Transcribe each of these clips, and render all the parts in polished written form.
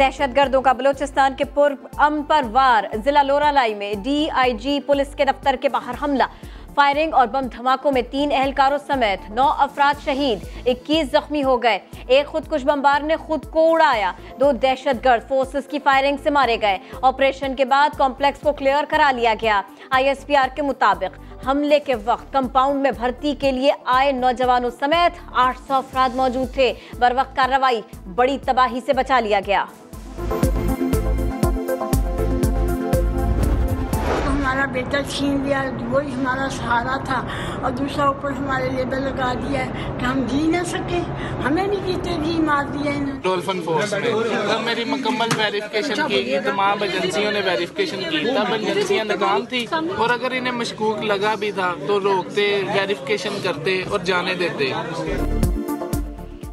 दहशतगर्दों का बलोचिस्तान के पूर्व अम्परवार जिला लोरालाई में DIG पुलिस के दफ्तर के बाहर हमला। फायरिंग और बम धमाकों में 3 एहलकारों समेत 9 अफराद शहीद, 21 जख्मी हो गए। एक खुदकुश बमबार ने खुद को उड़ाया। 2 दहशतगर्द फोर्सेस की फायरिंग से मारे गए। ऑपरेशन के बाद कॉम्प्लेक्स को क्लियर करा लिया गया। ISPR के मुताबिक हमले के वक्त कंपाउंड में भर्ती के लिए आए नौजवानों समेत 800 अफराद मौजूद थे। बरवक्त कार्रवाई, बड़ी तबाही से बचा लिया गया। हमारा बेटा छीन लिया, वही हमारा सहारा था, और दूसरा ऊपर हमारे लेबल लगा दिया है कि हम जी ना सके। हमें भी जीते जी मार दिया इन्होंने। डॉल्फिन फोर्स में जब मेरी मुकम्मल वेरिफिकेशन की गई, तमाम एजेंसियों ने वेरिफिकेशन की, तब एजेंसियां नाकाम थी, और अगर इन्हें मशकूक लगा भी था तो रोकते, वेरिफिकेशन करते और जाने देते।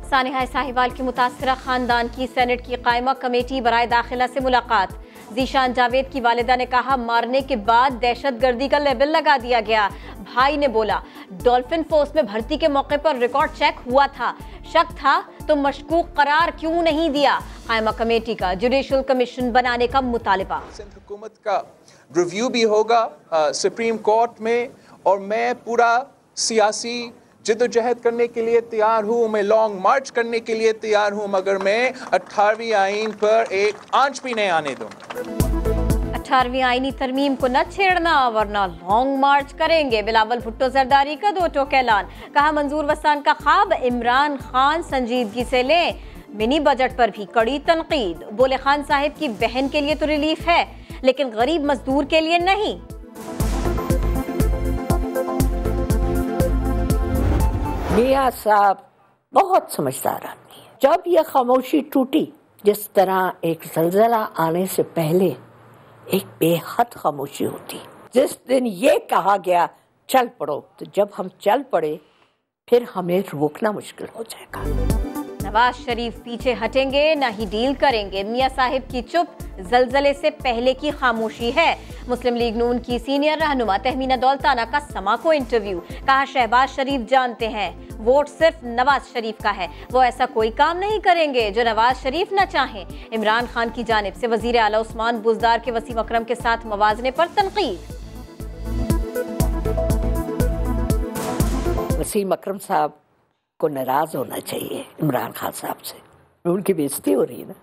सानिहा साहिवाल की मुतासरा खानदान की सेनेट की कायमा कमेटी बराए दाखिला से मुलाकात। जीशान जावेद की वालिदा ने कहा, मारने के बाद दहशतगर्दी का लेबल लगा दिया गया। भाई ने बोला, डॉल्फिन फोर्स में भर्ती के मौके पर रिकॉर्ड चेक हुआ था, शक था तो मशकूक करार क्यों नहीं दिया। कायमा कमेटी का जुडिशल कमीशन बनाने का मुतालिबा। सिंध हुकूमत का रिव्यू भी होगा सुप्रीम कोर्ट में, और मैं पूरा सियासी जिद्दोजहद करने के लिए तैयार हूँ। मैं लॉन्ग मार्च करने के लिए तैयार हूँ, मगर मैं 18वीं आईन पर एक आंच भी नहीं आने दूंगा। 18वीं आईनी तरमीम को न छेड़ना वरना लॉन्ग मार्च करेंगे। बिलावल भुट्टो जरदारी का 2 टोक ऐलान। कहा, मंजूर वसान का ख्वाब इमरान खान संजीदगी से लें। मिनी बजट पर भी कड़ी तनकीद। बोले, खान साहिब की बहन के लिए तो रिलीफ है, लेकिन गरीब मजदूर के लिए नहीं। मियां साहब बहुत समझदार आदमी है। जब यह खामोशी टूटी, जिस तरह एक ज़लज़ला आने से पहले एक बेहद खामोशी होती, जिस दिन ये कहा गया चल पड़ो, तो जब हम चल पड़े फिर हमें रोकना मुश्किल हो जाएगा। नवाज शरीफ पीछे हटेंगे ना ही डील करेंगे। मियां साहिब की चुप जलजले से पहले की खामोशी है। मुस्लिम लीग नून की सीनियर रहनुमा तहमीना दौलताना का समा को इंटरव्यू। कहा, शहबाज शरीफ जानते हैं वोट सिर्फ नवाज शरीफ का है, वो ऐसा कोई काम नहीं करेंगे जो नवाज शरीफ न चाहें। इमरान खान की जानिब से वजीर आला उस्मान बुज़दार के वसीम अकरम के साथ मवाजने पर तनकीद। वसीम अकरम साहब को नाराज होना चाहिए इमरान खान साहब से, उनकी बेइज्जती हो रही है ना।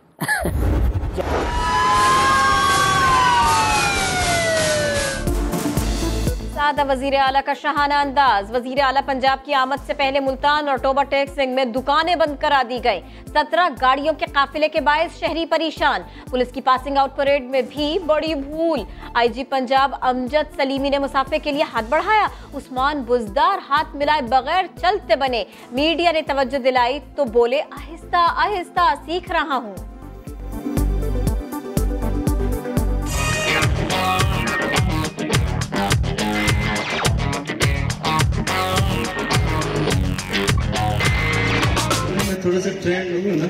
सादा वजीर आला का शाहाना अंदाज। वजीर आला पंजाब की आमद से पहले मुल्तान और टोबा टेक्सिंग में दुकानें बंद करा दी गई। 17 गाड़ियों के काफिले के बायस शहरी परेशान। पुलिस की पासिंग आउट परेड में भी बड़ी भूल। IG पंजाब अमजद सलीमी ने मुसाफिर के लिए हाथ बढ़ाया। उस्मान बुज़दार हाथ मिलाए बगैर चलते बने। मीडिया ने तवज्जो दिलाई तो बोले, आहिस्ता आहिस्ता सीख रहा हूँ। थोड़ा सा ट्रेंड नहीं हूँ ना,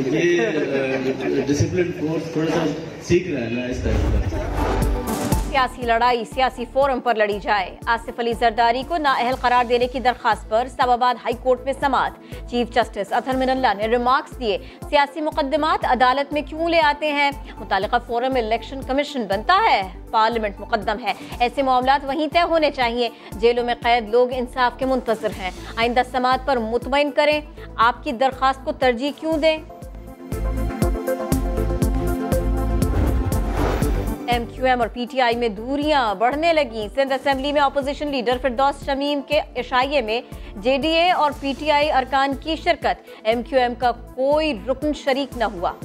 ये डिसिप्लिन फोर्स थोड़ा सा सीख रहा है ना इस टाइप का। सियासी लड़ाई सियासी फोरम पर लड़ी जाए। आसिफ अली जरदारी को नाअहल करार देने की दरखास्त पर इस्लामाबाद हाई कोर्ट में समाअत। चीफ जस्टिस अतहर मिनल्ला ने रिमार्क्स दिए, सियासी मुकदमात अदालत में क्यों ले आते हैं, मुतालिका फोरम इलेक्शन कमीशन बनता है, पार्लियामेंट मुकद्दम है, ऐसे मामलात वहीं तय होने चाहिए। जेलों में कैद लोग इंसाफ के मुंतजर हैं। आइंदा समाअत पर मुतमईन करें, आपकी दरखास्त को तरजीह क्यों दें। MQM और PTI में दूरियां बढ़ने लगी। सिंध असेंबली में अपोजिशन लीडर फिरदौस शमीम के इशाये में JDA और PTI अरकान की शिरकत। MQM का कोई रुकन शरीक न हुआ।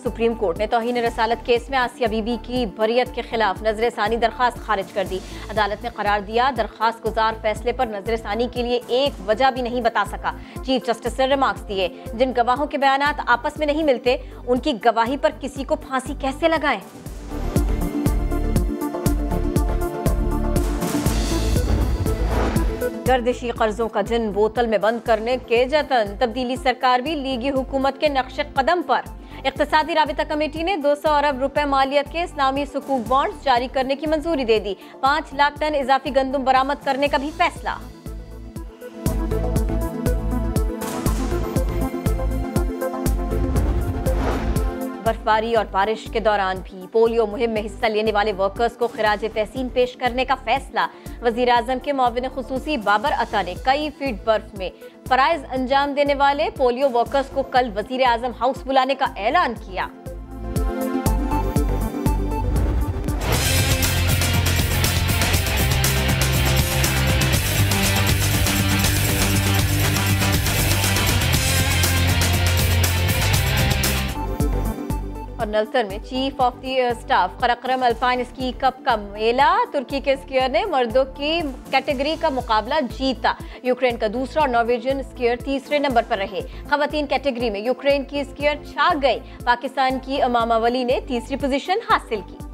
सुप्रीम कोर्ट ने तौहीन रसालत केस में आसिया बीबी की बरियत के खिलाफ नजर सानी दरखास्त खारिज कर दी। अदालत ने करार दिया, दरखास्त गुजार फैसले पर नजर सानी के लिए एक वजह भी नहीं बता सका। चीफ जस्टिस ने रिमार्क्स दिए, जिन गवाहों के बयानात आपस में नहीं मिलते उनकी गवाही पर किसी को फांसी कैसे लगाएं। गर्दिशी कर्जों का जिन बोतल में बंद करने के जतन। तब्दीली सरकार भी लीगी हुकूमत के नक्शे कदम पर। इक्तिसादी राबिता कमेटी ने 200 अरब रुपए मालियत के इस्लामी सुकूक बॉन्ड्स जारी करने की मंजूरी दे दी। 5 लाख टन इजाफी गंदम बरामद करने का भी फैसला। बर्फबारी और बारिश के दौरान भी पोलियो मुहिम में हिस्सा लेने वाले वर्कर्स को खिराज तहसीन पेश करने का फैसला। वजीर आजम के मुआविन खुसूसी बाबर अता ने कई फीट बर्फ में फराइज अंजाम देने वाले पोलियो वर्कर्स को कल वजीर आजम हाउस बुलाने का ऐलान किया। और नल्सन में chief of the staff Karakoram alpine ski cup का मेला, तुर्की के स्कीयर ने मर्दों की कैटेगरी का मुकाबला जीता। यूक्रेन का दूसरा और नॉर्वेजियन स्कीयर तीसरे नंबर पर रहे। खवातीन कैटेगरी में यूक्रेन की स्कीयर छा गई। पाकिस्तान की अमामा वली ने तीसरी पोजीशन हासिल की।